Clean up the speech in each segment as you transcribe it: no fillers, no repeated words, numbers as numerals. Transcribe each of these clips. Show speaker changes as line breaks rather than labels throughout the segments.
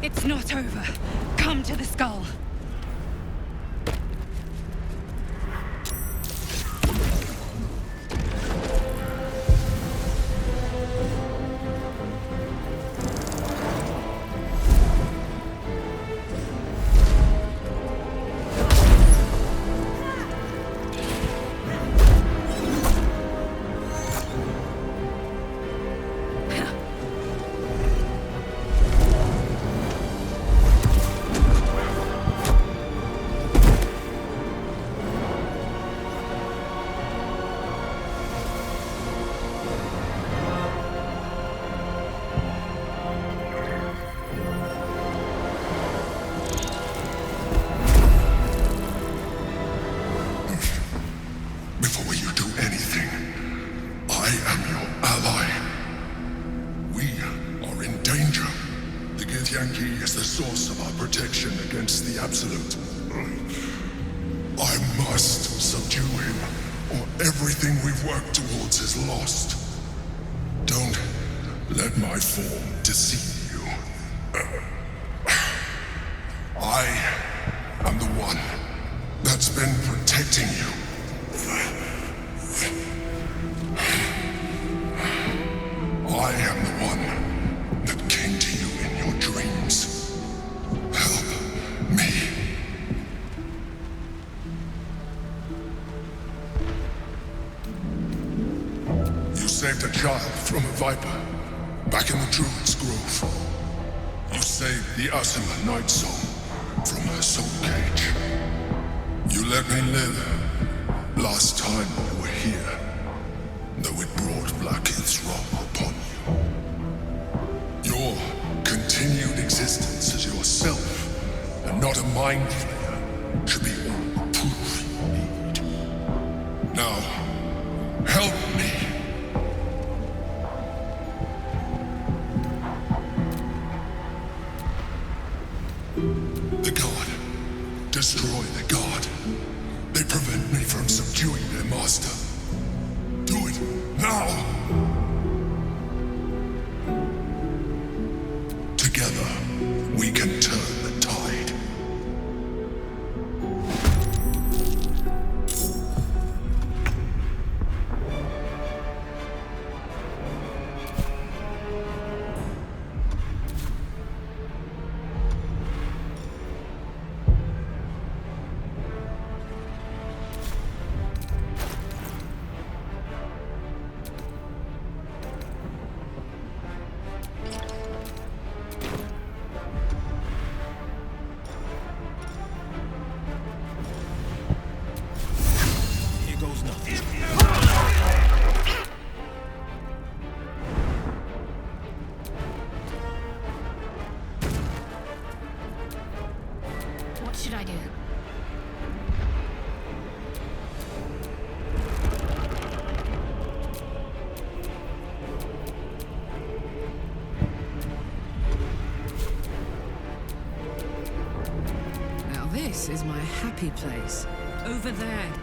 It's not over. Come to the skull.
Absolute. I must subdue him, or everything we've worked towards is lost. Don't let my form deceive you. I am the one that's been protecting you. I am the one that came to you in your dreams. Saved a child from a viper back in the Druid's Grove. You saved the Asima Night Song from her soul cage. You let me live last time we were here, though it brought Blackheath's wrath upon you. Your continued existence as yourself, and not a mind flayer, should be all the proof you need. Now, help me. Destroy the god. They prevent me from subduing their master. Do it now! Together, we can turn the tide.
What should I do? Now this is my happy place. Over there.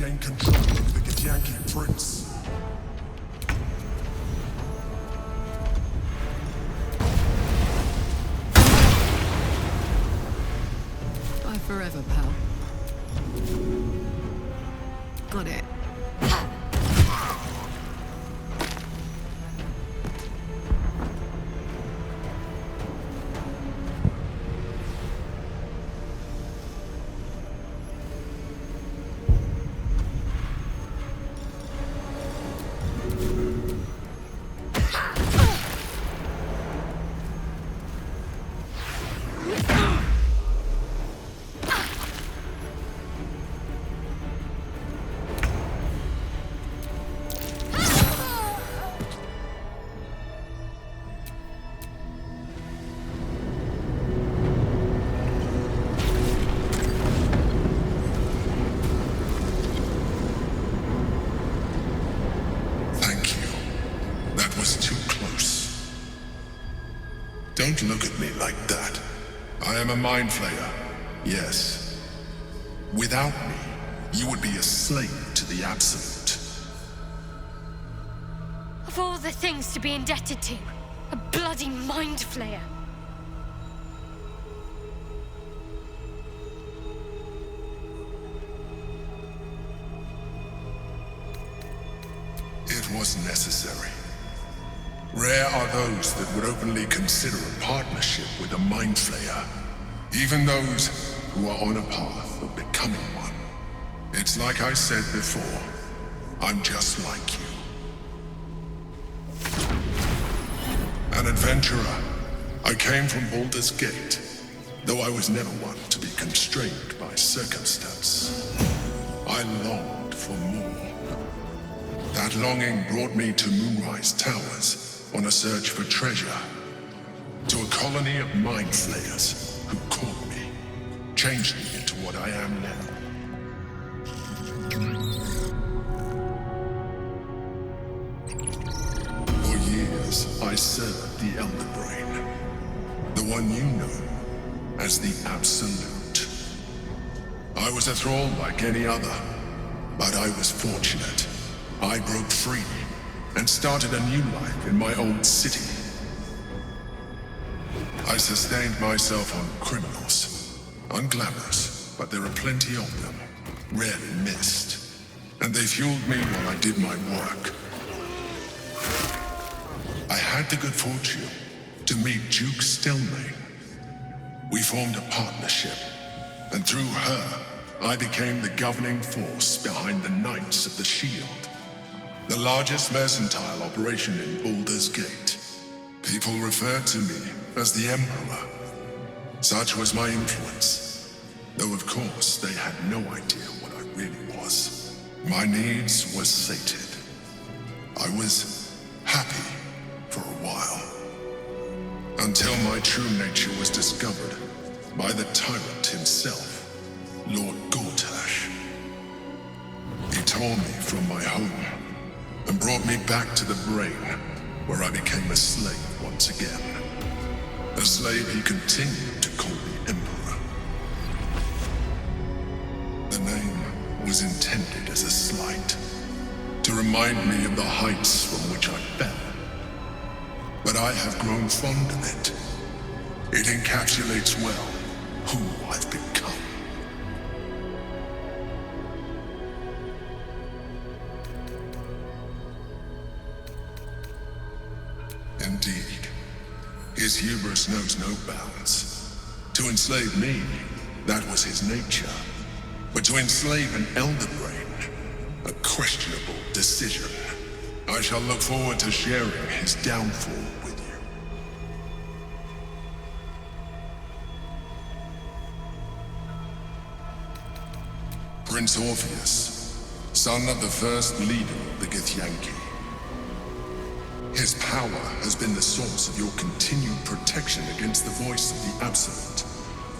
gain control of the Githyanki prince.
Bye forever, pal. Got it.
Don't look at me like that. I am a mind flayer, yes. Without me, you would be a slave to the Absolute.
Of all the things to be indebted to, a bloody mind flayer.
It was necessary. Rare are those that would openly consider a partnership with a mind flayer, even those who are on a path of becoming one. It's like I said before, I'm just like you. An adventurer, I came from Baldur's Gate, though I was never one to be constrained by circumstance. I longed for more. That longing brought me to Moonrise Towers, on a search for treasure, to a colony of mind flayers who caught me, changed me into what I am now. For years, I served the Elder Brain, the one you know as the Absolute. I was a thrall like any other, but I was fortunate. I broke free and started a new life in my old city. I sustained myself on criminals, unglamorous, but there are plenty of them, rarely missed, and they fueled me while I did my work. I had the good fortune to meet Duke Stelmane. We formed a partnership, and through her, I became the governing force behind the Knights of the Shield, the largest mercantile operation in Baldur's Gate. People referred to me as the Emperor. Such was my influence, though of course they had no idea what I really was. My needs were sated. I was happy for a while, until my true nature was discovered by the tyrant himself, Lord Gortash. He tore me from my home and brought me back to the Brain, where I became a slave once again. A slave he continued to call the Emperor. The name was intended as a slight, to remind me of the heights from which I fell. But I have grown fond of it. It encapsulates well who I've become. Indeed, his hubris knows no bounds. To enslave me, that was his nature. But to enslave an Elder Brain, a questionable decision. I shall look forward to sharing his downfall with you. Prince Orpheus, son of the first leader of the Githyanki. His power has been the source of your continued protection against the voice of the Absolute.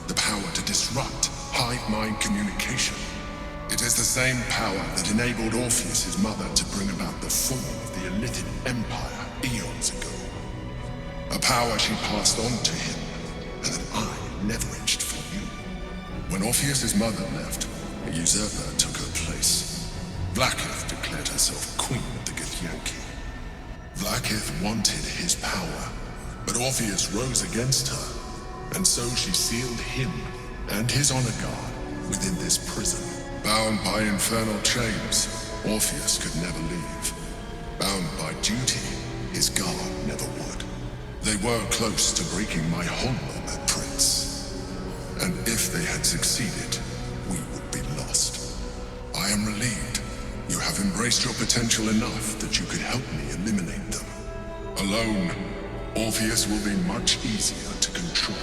The power to disrupt hive mind communication. It is the same power that enabled Orpheus' mother to bring about the fall of the Elithid Empire eons ago. A power she passed on to him, and that I leveraged for you. When Orpheus' mother left, a usurper took her place. Vlaakith declared herself queen of the Githyanki. Vlaakith wanted his power, but Orpheus rose against her, and so she sealed him and his honor guard within this prison. Bound by infernal chains, Orpheus could never leave. Bound by duty, his guard never would. They were close to breaking my hold on that prince. And if they had succeeded, we would be lost. I am relieved. You have embraced your potential enough that you could help me eliminate them. Alone, Orpheus will be much easier to control.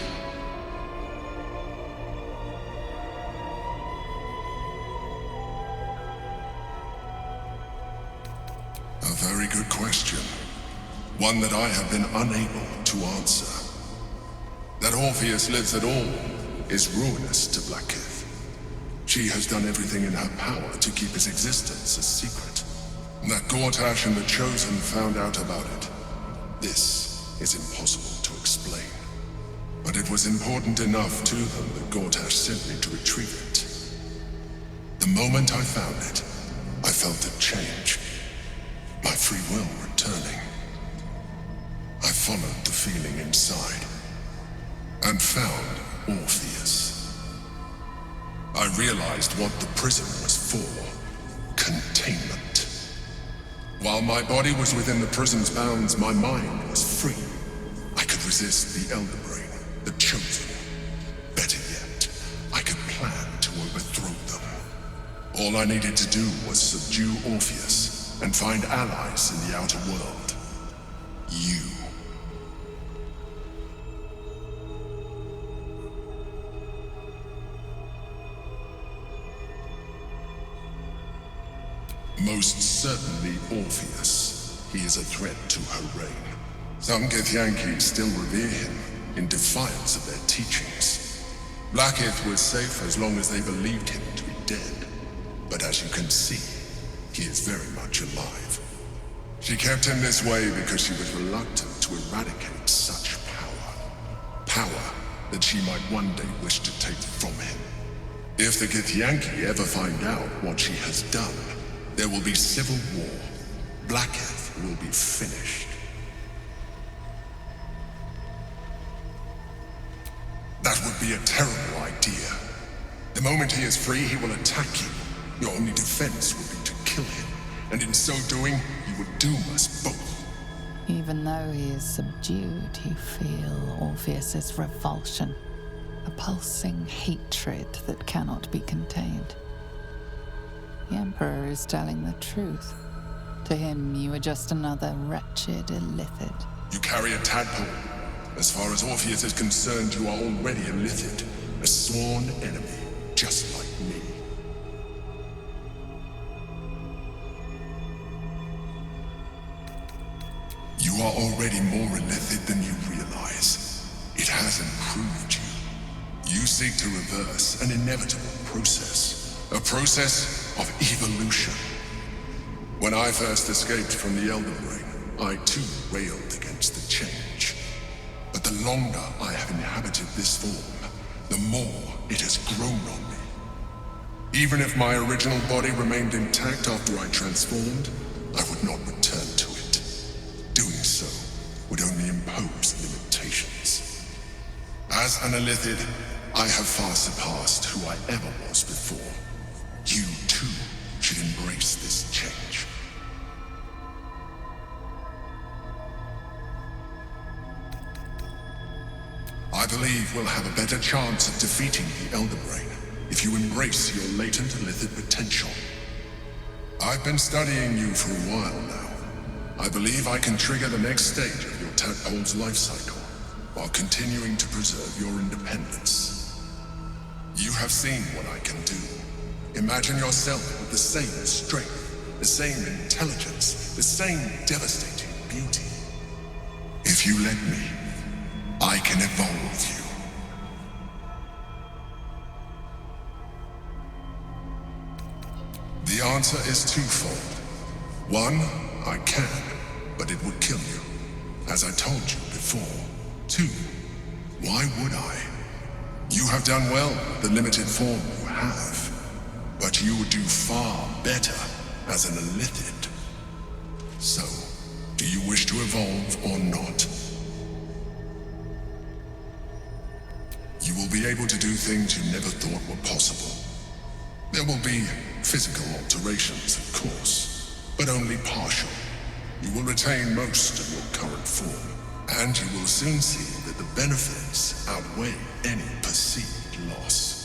A very good question. One that I have been unable to answer. That Orpheus lives at all is ruinous to Vlaakith. She has done everything in her power to keep his existence a secret. That Gortash and the Chosen found out about it. This is impossible to explain. But it was important enough to them that Gortash sent me to retrieve it. The moment I found it, I felt a change. My free will returning. I followed the feeling inside and found Orpheus. I realized what the prison was for. Containment. While my body was within the prison's bounds, my mind was free. I could resist the Elder Brain, the Chosen. Better yet, I could plan to overthrow them. All I needed to do was subdue Orpheus and find allies in the outer world. You. Most certainly Orpheus. He is a threat to her reign. Some Githyanki still revere him in defiance of their teachings. Vlaakith was safe as long as they believed him to be dead. But as you can see, he is very much alive. She kept him this way because she was reluctant to eradicate such power. Power that she might one day wish to take from him. If the Githyanki ever find out what she has done, there will be civil war. Vlaakith will be finished. That would be a terrible idea. The moment he is free, he will attack you. Your only defense would be to kill him, and in so doing, you would doom us both.
Even though he is subdued, you feel Orpheus's revulsion, a pulsing hatred that cannot be contained. The Emperor is telling the truth. To him, you are just another wretched illithid.
You carry a tadpole. As far as Orpheus is concerned, you are already a illithid, a sworn enemy, just like me. You are already more illithid than you realize. It has improved you. You seek to reverse an inevitable process. A process of evolution. When I first escaped from the Elder Brain, I too railed against the change. But the longer I have inhabited this form, the more it has grown on me. Even if my original body remained intact after I transformed, I would not return to it. Doing so would only impose limitations. As an illithid, I have far surpassed who I ever was before. You, too, should embrace this change. I believe we'll have a better chance of defeating the Elder Brain if you embrace your latent illithid potential. I've been studying you for a while now. I believe I can trigger the next stage of your tadpole's life cycle while continuing to preserve your independence. You have seen what I can do. Imagine yourself with the same strength, the same intelligence, the same devastating beauty. If you let me, I can evolve you. The answer is twofold. One, I can, but it would kill you, as I told you before. Two, why would I? You have done well with the limited form you have. But you would do far better as an illithid. So, do you wish to evolve or not? You will be able to do things you never thought were possible. There will be physical alterations, of course, but only partial. You will retain most of your current form, and you will soon see that the benefits outweigh any perceived loss.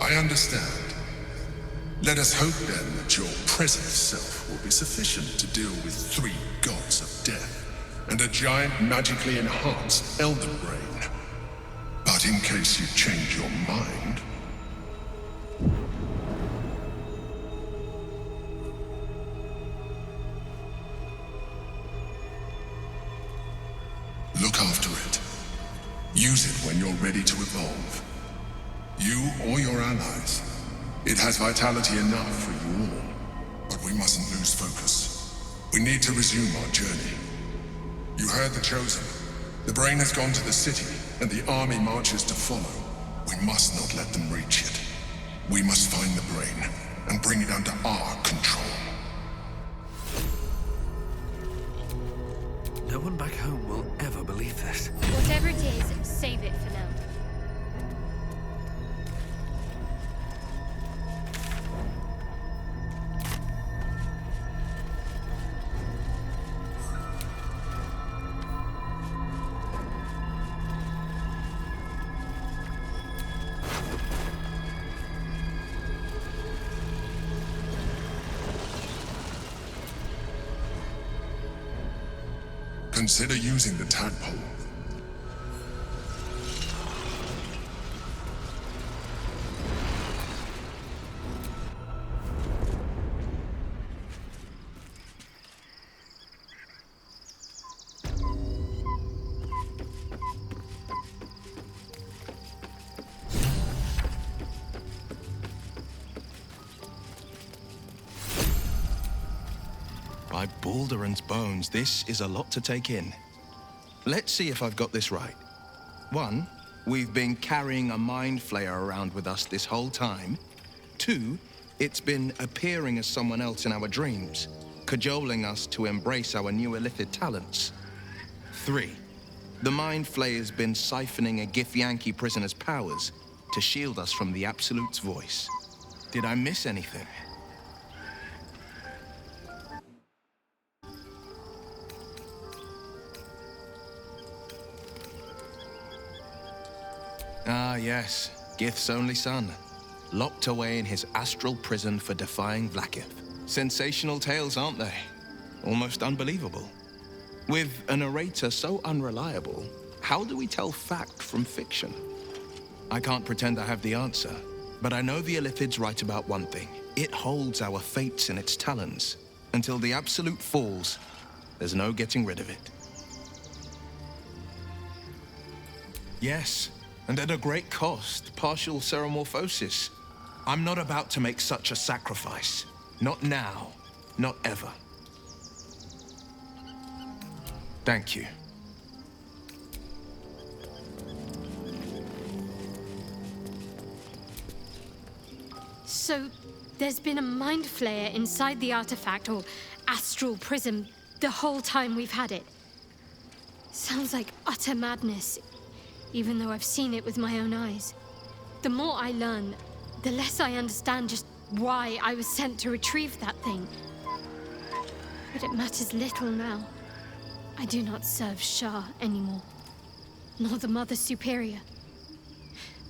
I understand. Let us hope then that your present self will be sufficient to deal with 3 gods of death and a giant magically enhanced elder brain. But in case you change your mind... look after it. Use it when you're ready to evolve. You or your allies. It has vitality enough for you all. But we mustn't lose focus. We need to resume our journey. You heard the Chosen. The brain has gone to the city, and the army marches to follow. We must not let them reach it. We must find the brain, and bring it under our control.
No one back home will ever believe this.
Whatever it is, save it for now.
Consider using the tadpole.
By Baldur's bones, this is a lot to take in. Let's see if I've got this right. 1, we've been carrying a mind flayer around with us this whole time. 2, it's been appearing as someone else in our dreams, cajoling us to embrace our new illithid talents. 3, the mind flayer's been siphoning a Githyanki prisoner's powers to shield us from the Absolute's voice. Did I miss anything? Ah, yes. Gith's only son. Locked away in his astral prison for defying Vlaakith. Sensational tales, aren't they? Almost unbelievable. With a narrator so unreliable, how do we tell fact from fiction? I can't pretend I have the answer, but I know the Illithid's right about one thing. It holds our fates in its talons. Until the Absolute falls, there's no getting rid of it. Yes. And at a great cost, partial ceremorphosis. I'm not about to make such a sacrifice. Not now, not ever. Thank you.
So, there's been a mind flayer inside the artifact, or astral prism, the whole time we've had it. Sounds like utter madness. Even though I've seen it with my own eyes. The more I learn, the less I understand just why I was sent to retrieve that thing. But it matters little now. I do not serve Shah anymore, nor the Mother Superior.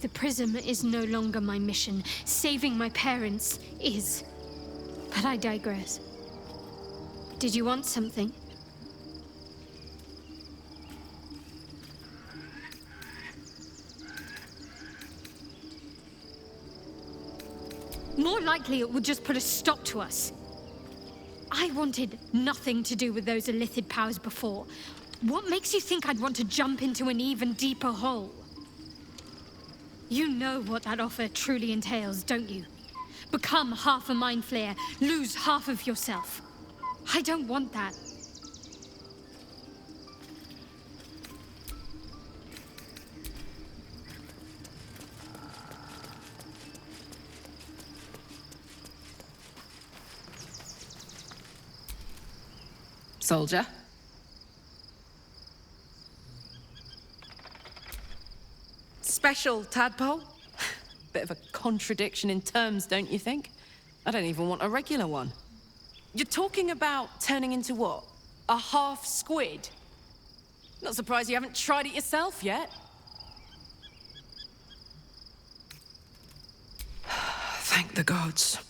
The prism is no longer my mission. Saving my parents is. But I digress. Did you want something? More likely it would just put a stop to us. I wanted nothing to do with those illithid powers before. What makes you think I'd want to jump into an even deeper hole? You know what that offer truly entails, don't you? Become half a mind flayer, lose half of yourself. I don't want that.
Soldier? Special, tadpole? Bit of a contradiction in terms, don't you think? I don't even want a regular one. You're talking about turning into what? A half squid? Not surprised you haven't tried it yourself yet.
Thank the gods.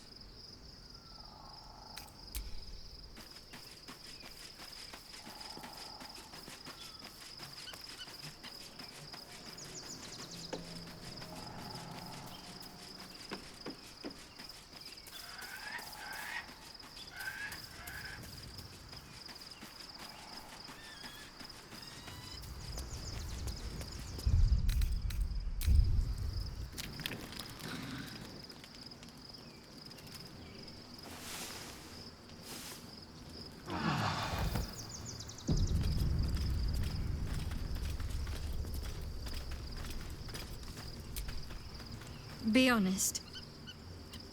Be honest.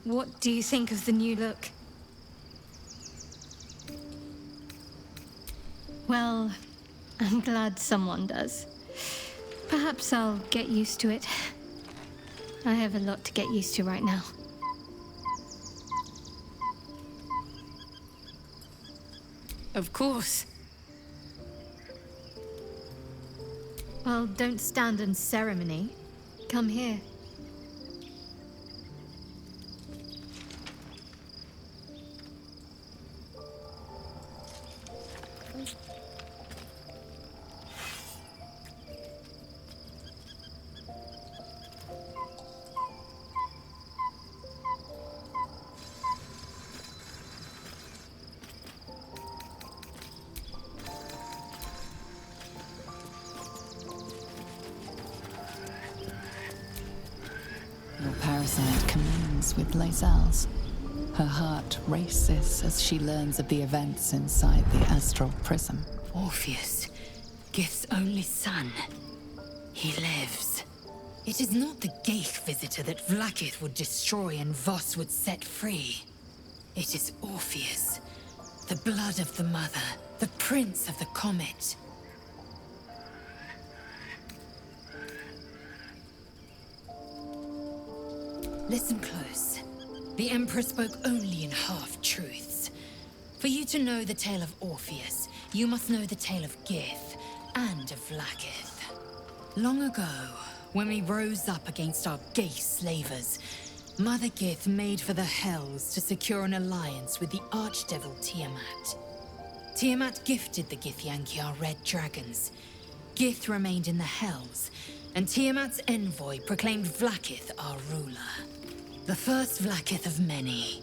What do you think of the new look? Well, I'm glad someone does. Perhaps I'll get used to it. I have a lot to get used to right now. Of course. Well, don't stand in ceremony. Come here.
Your parasite communes with Lae'zel's. Her heart races as she learns of the events inside the astral prism.
Orpheus, Gith's only son. He lives. It is not the Geich visitor that Vlaakith would destroy and Voss would set free. It is Orpheus, the blood of the mother, the prince of the comet. Listen close. The Emperor spoke only in half-truths. For you to know the tale of Orpheus, you must know the tale of Gith and of Vlaakith. Long ago, when we rose up against our Geich slavers, Mother Gith made for the Hells to secure an alliance with the archdevil Tiamat. Tiamat gifted the Githyanki our red dragons. Gith remained in the Hells, and Tiamat's envoy proclaimed Vlaakith our ruler. The first Vlaakith of many.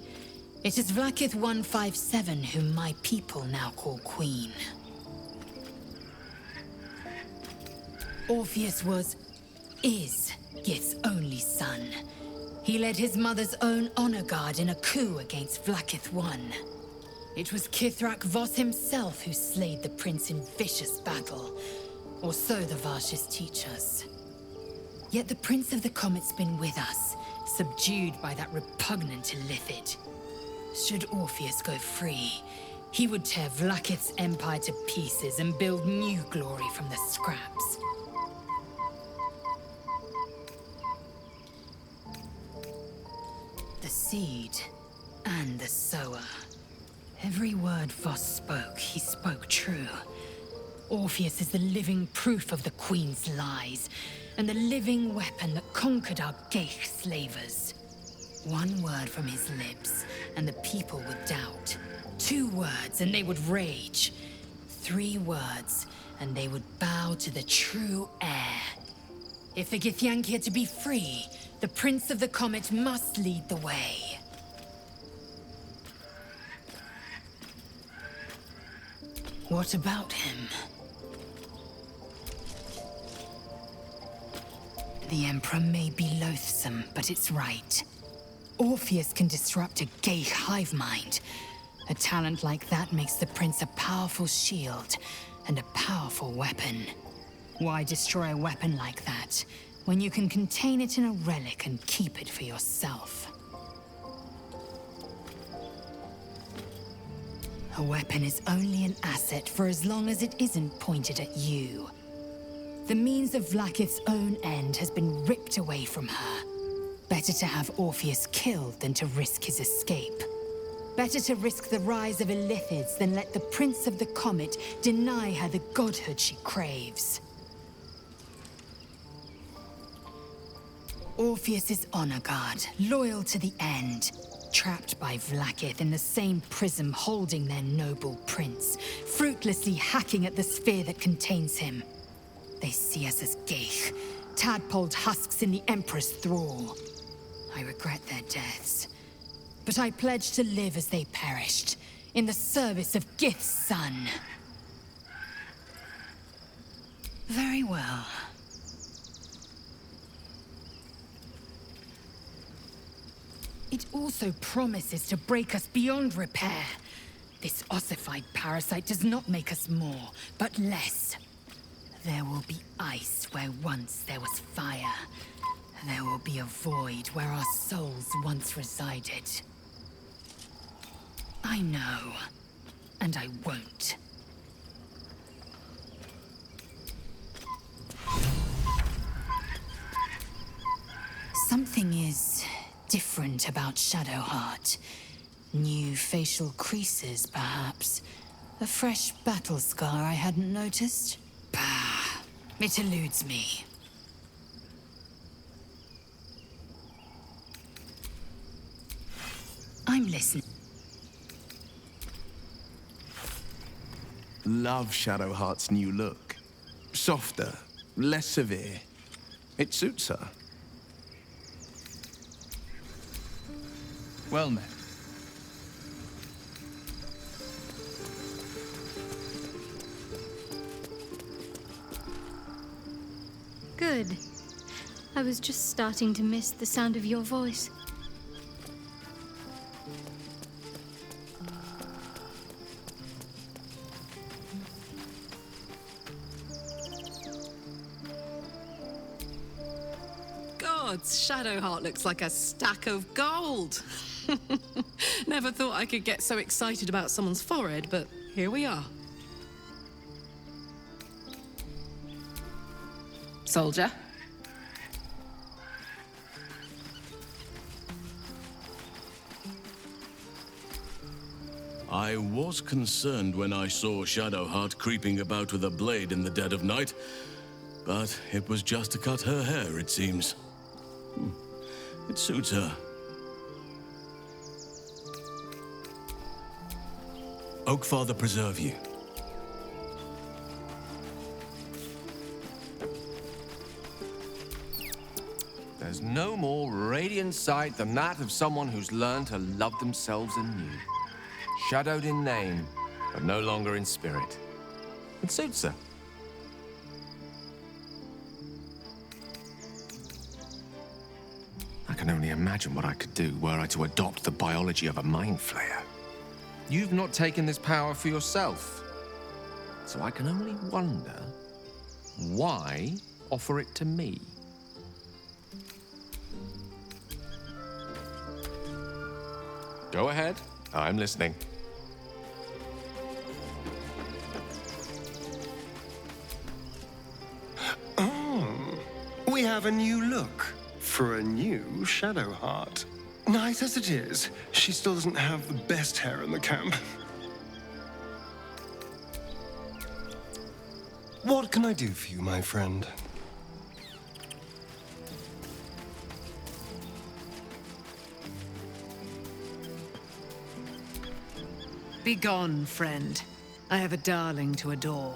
It is Vlaakith 157 whom my people now call Queen. Orpheus is Gith's only son. He led his mother's own honor guard in a coup against Vlaakith I. It was Kithrak Voss himself who slayed the prince in vicious battle, or so the Varshas teach us. Yet the Prince of the Comet's been with us, subdued by that repugnant Illithid. Should Orpheus go free, he would tear Vlaakith's empire to pieces and build new glory from the scraps. The seed and the sower. Every word Voss spoke, he spoke true. Orpheus is the living proof of the Queen's lies, and the living weapon that conquered our Geich slavers. One word from his lips, and the people would doubt. 2 words, and they would rage. 3 words, and they would bow to the true heir. If the Githyanki are to be free, the Prince of the Comet must lead the way. What about him? The Emperor may be loathsome, but it's right. Orpheus can disrupt a Geich hive mind. A talent like that makes the Prince a powerful shield and a powerful weapon. Why destroy a weapon like that, when you can contain it in a relic and keep it for yourself? A weapon is only an asset for as long as it isn't pointed at you. The means of Vlaakith's own end has been ripped away from her. Better to have Orpheus killed than to risk his escape. Better to risk the rise of Illithids than let the Prince of the Comet deny her the godhood she craves. Orpheus is honor guard, loyal to the end. Trapped by Vlaakith in the same prism holding their noble prince, fruitlessly hacking at the sphere that contains him. They see us as Geich, tadpoled husks in the Emperor's thrall. I regret their deaths, but I pledge to live as they perished, in the service of Gith's son. Very well. It also promises to break us beyond repair. This ossified parasite does not make us more, but less. There will be ice where once there was fire. There will be a void where our souls once resided. I know, and I won't. Something is different about Shadowheart. New facial creases, perhaps. A fresh battle scar I hadn't noticed. Bah, it eludes me. I'm listening.
Love Shadowheart's new look. Softer, less severe. It suits her. Well met.
Good. I was just starting to miss the sound of your voice.
Gods, Shadowheart looks like a stack of gold. Never thought I could get so excited about someone's forehead, but here we are. Soldier?
I was concerned when I saw Shadowheart creeping about with a blade in the dead of night, but it was just to cut her hair, it seems. It suits her. Oakfather preserve you.
There's no more radiant sight than that of someone who's learned to love themselves anew. Shadowed in name, but no longer in spirit. It suits her. I can only imagine what I could do were I to adopt the biology of a mind flayer. You've not taken this power for yourself. So I can only wonder, why offer it to me? Go ahead. I'm listening.
Oh, we have a new look for a new Shadowheart. Nice as it is, she still doesn't have the best hair in the camp. What can I do for you, my friend?
Begone, friend. I have a darling to adore.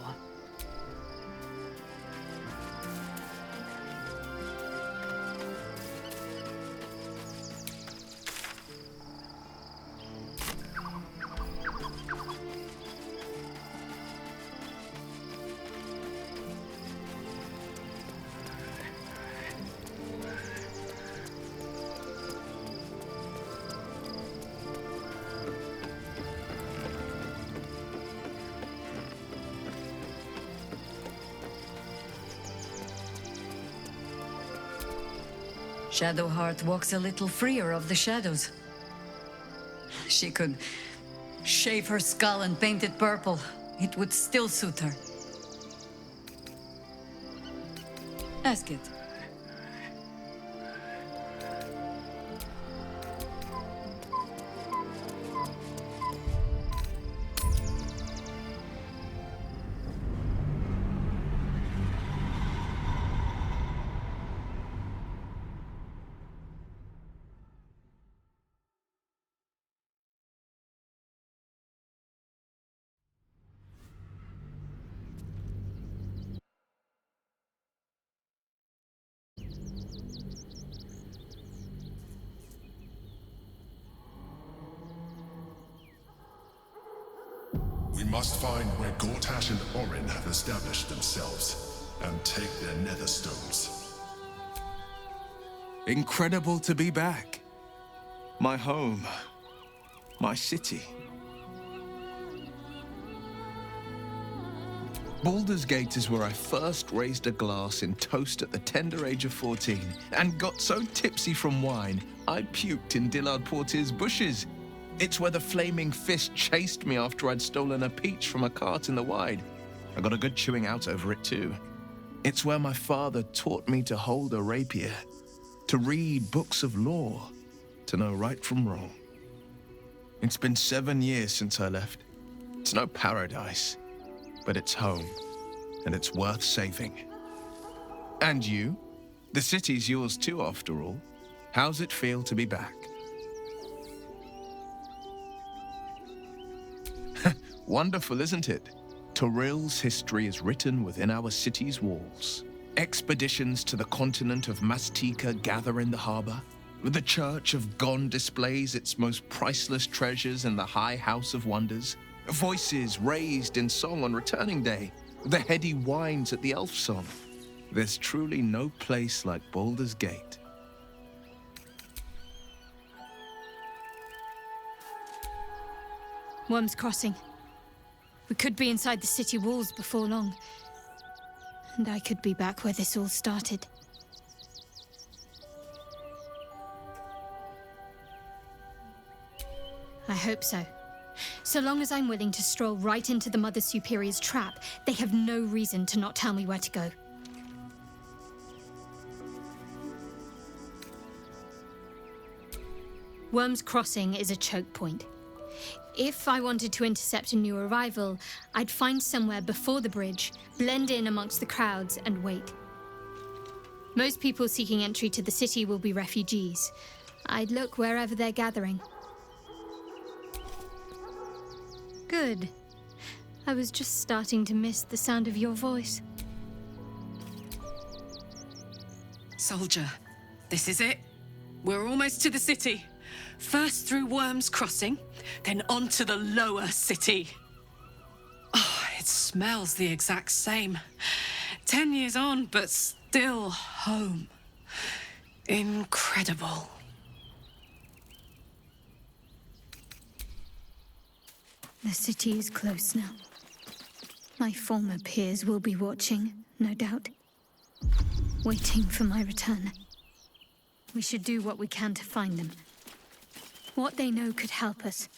Shadowheart walks a little freer of the shadows. She could shave her skull and paint it purple, it would still suit her. Ask it.
We must find where Gortash and Orin have established themselves, and take their nether stones.
Incredible to be back. My home. My city. Baldur's Gate is where I first raised a glass in toast at the tender age of 14, and got so tipsy from wine, I puked in Dillard Portier's bushes. It's where the flaming fist chased me after I'd stolen a peach from a cart in the Wide. I got a good chewing out over it too. It's where my father taught me to hold a rapier, to read books of lore, to know right from wrong. It's been 7 years since I left. It's no paradise, but it's home, and it's worth saving. And you? The city's yours too, after all. How's it feel to be back? Wonderful, isn't it? Torril's history is written within our city's walls. Expeditions to the continent of Mastika gather in the harbor. The Church of Gon displays its most priceless treasures in the High House of Wonders. Voices raised in song on returning day. The heady wines at the Elf Song. There's truly no place like Baldur's Gate.
Worm's Crossing. We could be inside the city walls before long. And I could be back where this all started. I hope so. So long as I'm willing to stroll right into the Mother Superior's trap, they have no reason to not tell me where to go. Worm's Crossing is a choke point. If I wanted to intercept a new arrival, I'd find somewhere before the bridge, blend in amongst the crowds, and wait. Most people seeking entry to the city will be refugees. I'd look wherever they're gathering. Good. I was just starting to miss the sound of your voice.
Soldier, this is it. We're almost to the city. First through Worm's Crossing, then on to the lower city. Oh, it smells the exact same. 10 years on, but still home. Incredible.
The city is close now. My former peers will be watching, no doubt. Waiting for my return. We should do what we can to find them. What they know could help us.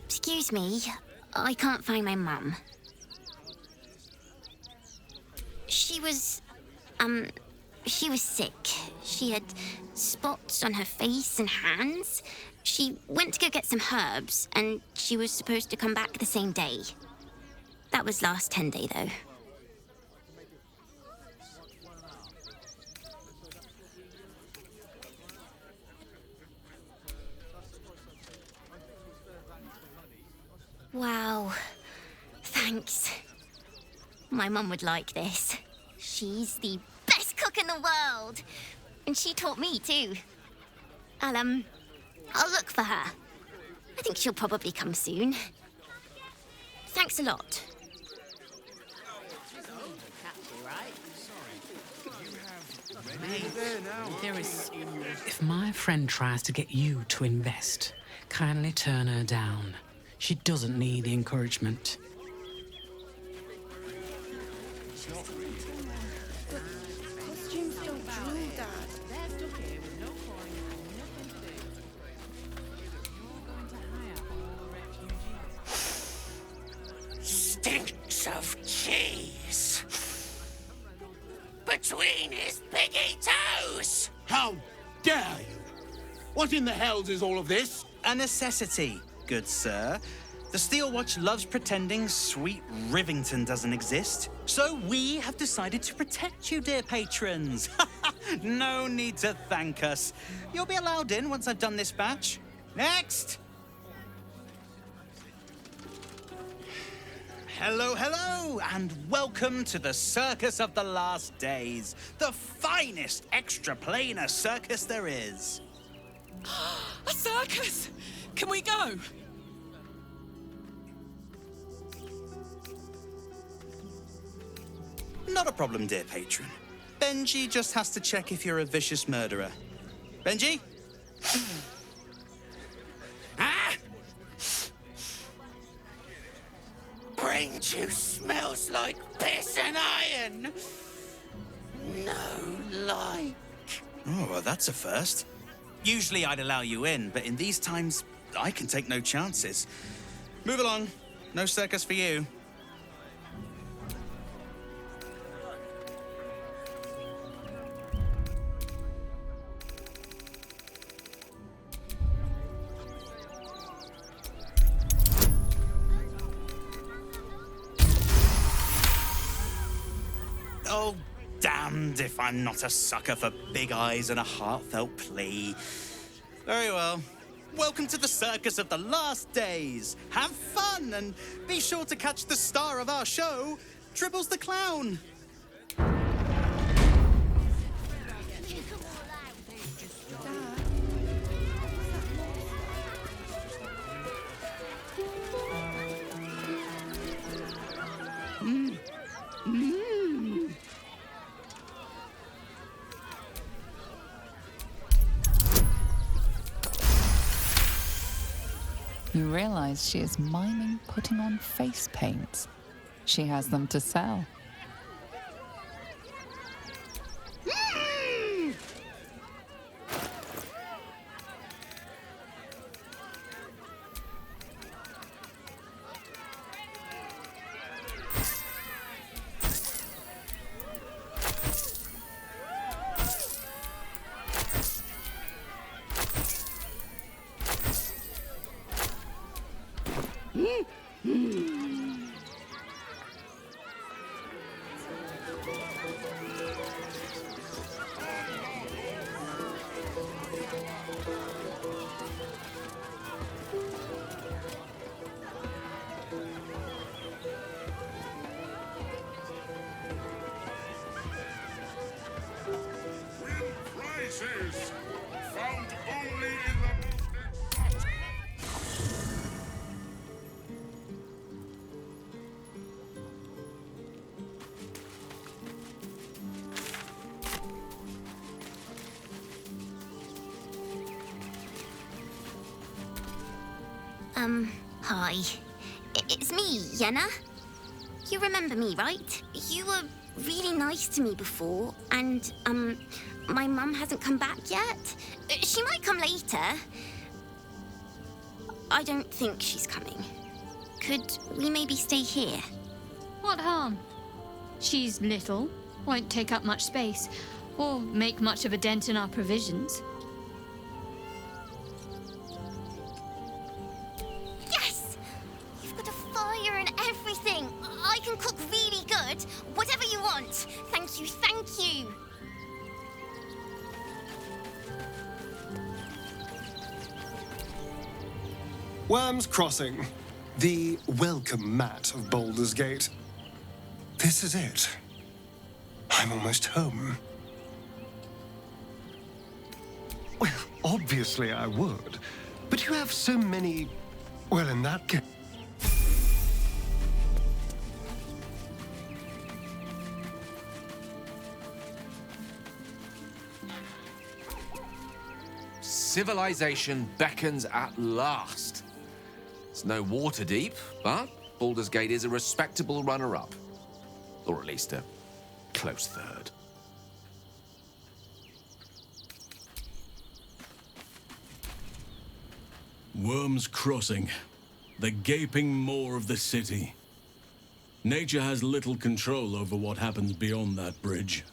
Excuse me. I can't find my mum. She was sick. She had spots on her face and hands. She went to go get some herbs, and she was supposed to come back the same day. That was last 10 day, though. Wow. Thanks. My mum would like this. She's the best cook in the world. And she taught me, too. I'll look for her. I think she'll probably come soon. Thanks a lot.
If my friend tries to get you to invest, kindly turn her down. She doesn't need the encouragement.
Costumes don't drool, Dad. They're stuck here with no coin and nothing to do. You're going to hire all refugees.
Stinks of cheese between his piggy toes.
How dare you? What in the hells is all of this?
A necessity, good sir. The Steel Watch loves pretending sweet Rivington doesn't exist. So we have decided to protect you, dear patrons. No need to thank us. You'll be allowed in once I've done this batch. Next! Hello, hello, and welcome to the Circus of the Last Days, the finest extra-planar circus there is.
A circus! Can we go?
Not a problem, dear patron. Benji just has to check if you're a vicious murderer. Benji?
Brain juice smells like piss and iron. No like.
Oh, well, that's a first. Usually I'd allow you in, but in these times, I can take no chances. Move along. No circus for you. Oh, damned if I'm not a sucker for big eyes and a heartfelt plea. Very well. Welcome to the Circus of the Last Days. Have fun and be sure to catch the star of our show, Dribbles the Clown.
You realize she is miming putting on face paints. She has them to sell.
Prizes found only in the most exotic.
Hi. It's me, Yenna. You remember me, right? You were really nice to me before, and, my mum hasn't come back yet. She might come later. I don't think she's coming. Could we maybe stay here?
What harm? She's little, won't take up much space, or make much of a dent in our provisions.
Yes! You've got a fire and everything. I can cook really good. Whatever you want. Thank you, thank you.
Worm's Crossing, the welcome mat of Baldur's Gate. This is it. I'm almost home. Well, obviously I would, but you have so many... Well, in that case...
Civilization beckons at last. It's no water deep, but Baldur's Gate is a respectable runner-up. Or at least a close third.
Worm's Crossing, the gaping maw of the city. Nature has little control over what happens beyond that bridge.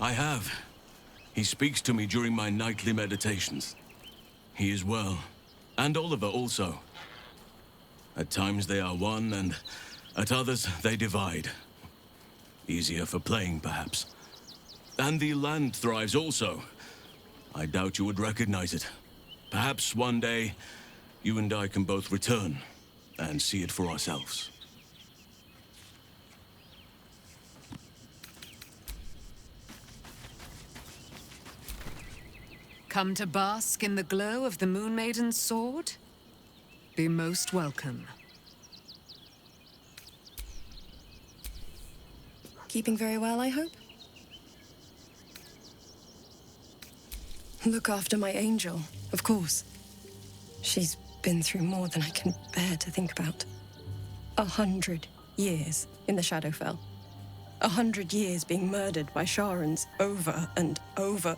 I have. He speaks to me during my nightly meditations. He is well, and Oliver also. At times they are one, and at others they divide. Easier for playing, perhaps. And the land thrives also. I doubt you would recognize it. Perhaps one day, you and I can both return and see it for ourselves.
Come to bask in the glow of the Moon Maiden's sword? Be most welcome.
Keeping very well, I hope? Look after my angel, of course. She's been through more than I can bear to think about. 100 years in the Shadowfell. 100 years being murdered by Sharans over and over.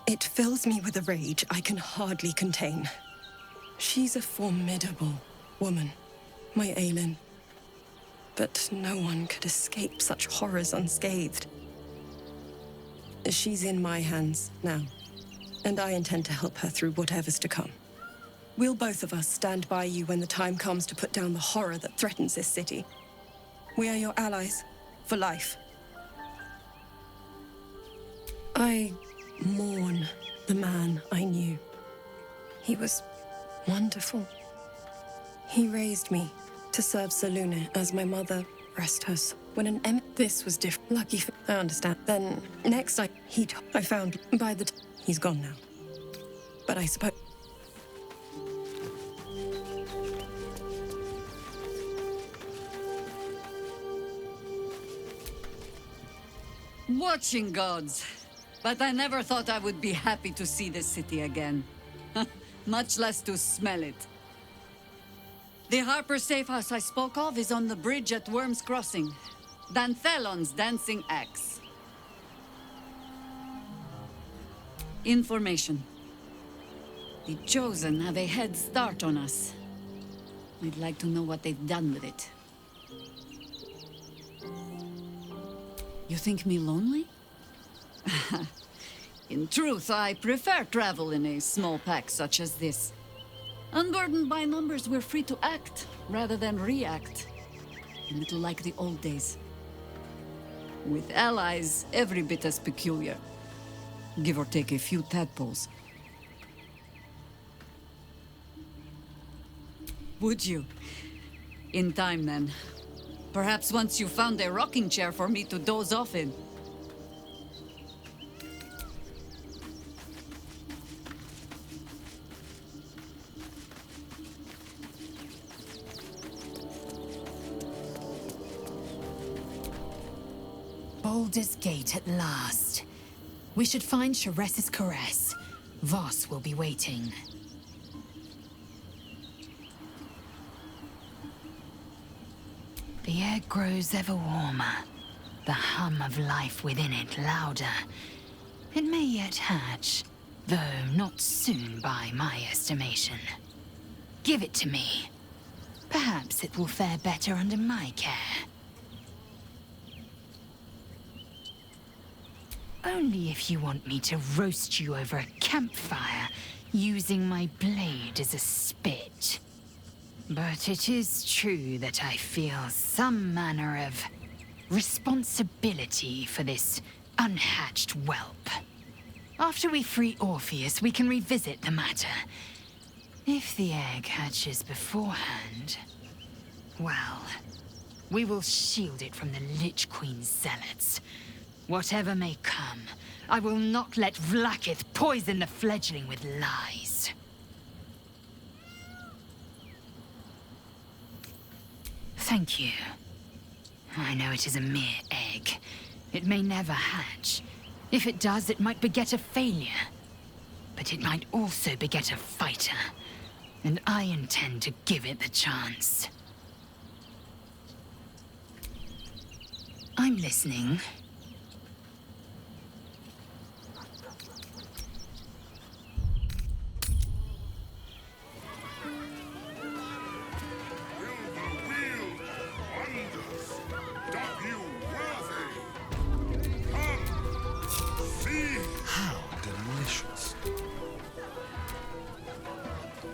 It fills me with a rage I can hardly contain. She's a formidable woman, my Aelin. But no one could escape such horrors unscathed. She's in my hands now, and I intend to help her through whatever's to come. We'll both of us stand by you when the time comes to put down the horror that threatens this city. We are your allies, for life. I mourn the man I knew. He was wonderful. He raised me to serve Selûne as my mother, rest her soul. When this was different. Lucky for, I understand. Then, next I found by the he's gone now. But I suppose...
Watching gods. But I never thought I would be happy to see this city again. Much less to smell it. The Harper safe house I spoke of is on the bridge at Worm's Crossing. Danthelon's dancing axe. Information. The Chosen have a head start on us. I'd like to know what they've done with it. You think me lonely? In truth, I prefer travel in a small pack such as this. Unburdened by numbers, we're free to act rather than react. A little like the old days. With allies, every bit as peculiar. Give or take a few tadpoles. Would you? In time, then. Perhaps once you found a rocking chair for me to doze off in.
Baldur's Gate at last. We should find Sharess's caress. Voss will be waiting. The air grows ever warmer, the hum of life within it louder. It may yet hatch, though not soon by my estimation. Give it to me. Perhaps it will fare better under my care. Only if you want me to roast you over a campfire, using my blade as a spit. But it is true that I feel some manner of responsibility for this unhatched whelp. After we free Orpheus, we can revisit the matter. If the egg hatches beforehand, well, we will shield it from the Lich Queen's zealots. Whatever may come, I will not let Vlaakith poison the fledgling with lies. Thank you. I know it is a mere egg. It may never hatch. If it does, it might beget a failure. but it might also beget a fighter. And I intend to give it the chance. I'm listening.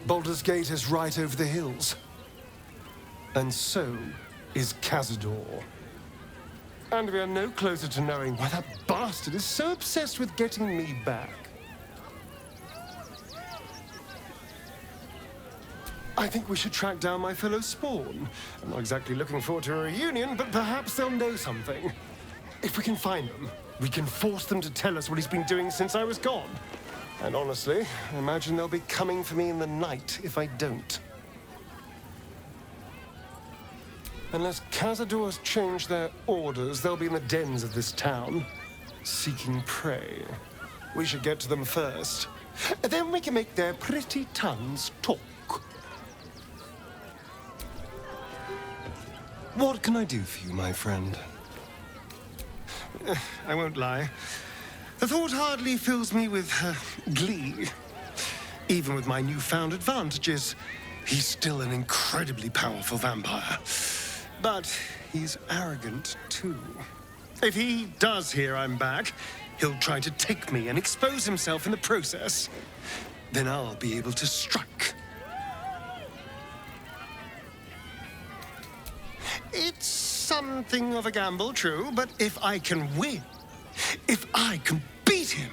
Baldur's Gate is right over the hills. And so is Cazador. And we are no closer to knowing why that bastard is so obsessed with getting me back. I think we should track down my fellow Spawn. I'm not exactly looking forward to a reunion, but perhaps they'll know something. If we can find them, we can force them to tell us what he's been doing since I was gone. And honestly, I imagine they'll be coming for me in the night if I don't. Unless Cazador's changed their orders, they'll be in the dens of this town, seeking prey. We should get to them first. Then we can make their pretty tongues talk. What can I do for you, my friend? I won't lie. The thought hardly fills me with glee. Even with my newfound advantages, he's still an incredibly powerful vampire. But he's arrogant, too. If he does hear I'm back, he'll try to take me and expose himself in the process. Then I'll be able to strike. It's something of a gamble, true, but if I can win, if I can beat him,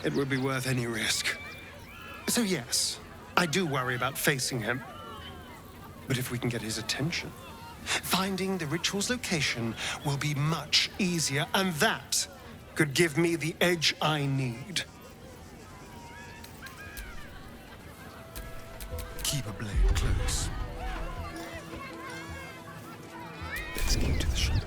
it would be worth any risk. So yes, I do worry about facing him. But if we can get his attention, finding the ritual's location will be much easier, and that could give me the edge I need. Keep a blade close. Let's keep to the shadows.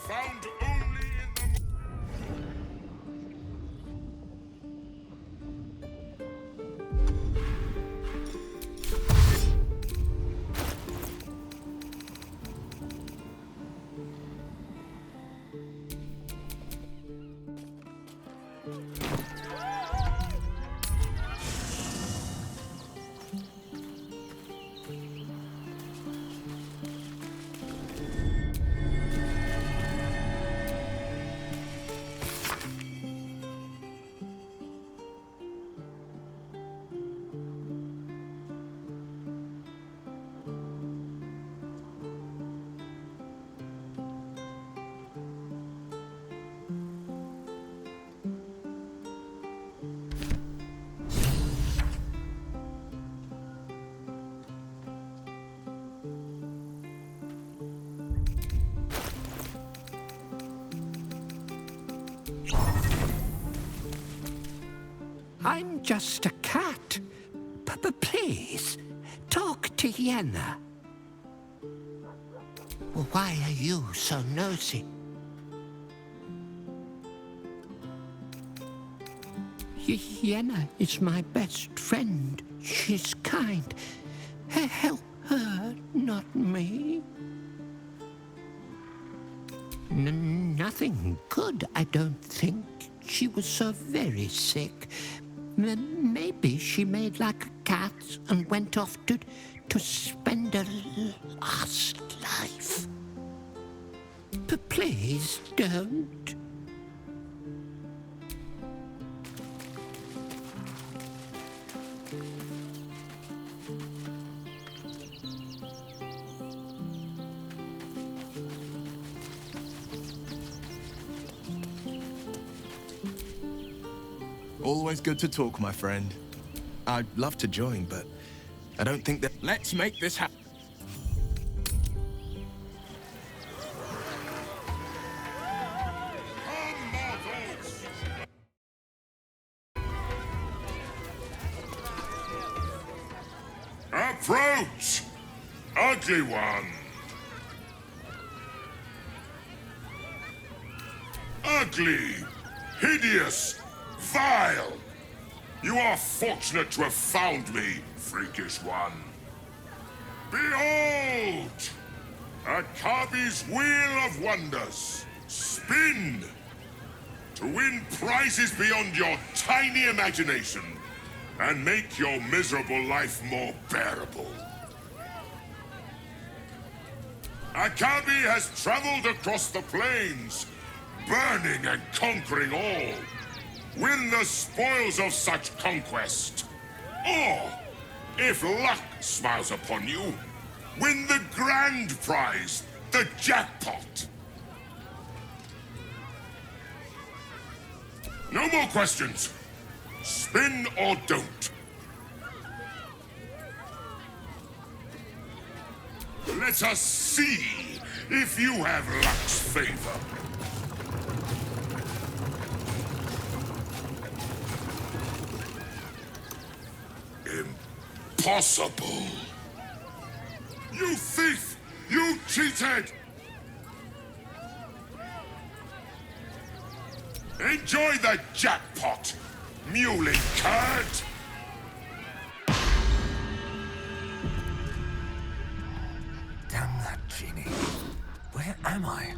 Found only in the...
I'm just a cat. Please, talk to Yenna. Well, why are you so nosy? Yenna is my best friend. She's kind. Help her, not me. Nothing good, I don't think. She was so very sick. Maybe she made like a cat and went off to spend her last life. Please don't.
Always good to talk, my friend. I'd love to join, but I don't think that... Let's make this happen.
Approach! Ugly one! Ugly! Hideous! Vile! You are fortunate to have found me, freakish one. Behold! Akabi's Wheel of Wonders. Spin! To win prizes beyond your tiny imagination and make your miserable life more bearable. Akabi has traveled across the plains, burning and conquering all. Win the spoils of such conquest. Or, if luck smiles upon you, win the grand prize, the jackpot. No more questions. Spin or don't. Let us see if you have luck's favor. Impossible! You thief! You cheated! Enjoy the jackpot, muley curd!
Damn that genie. Where am I?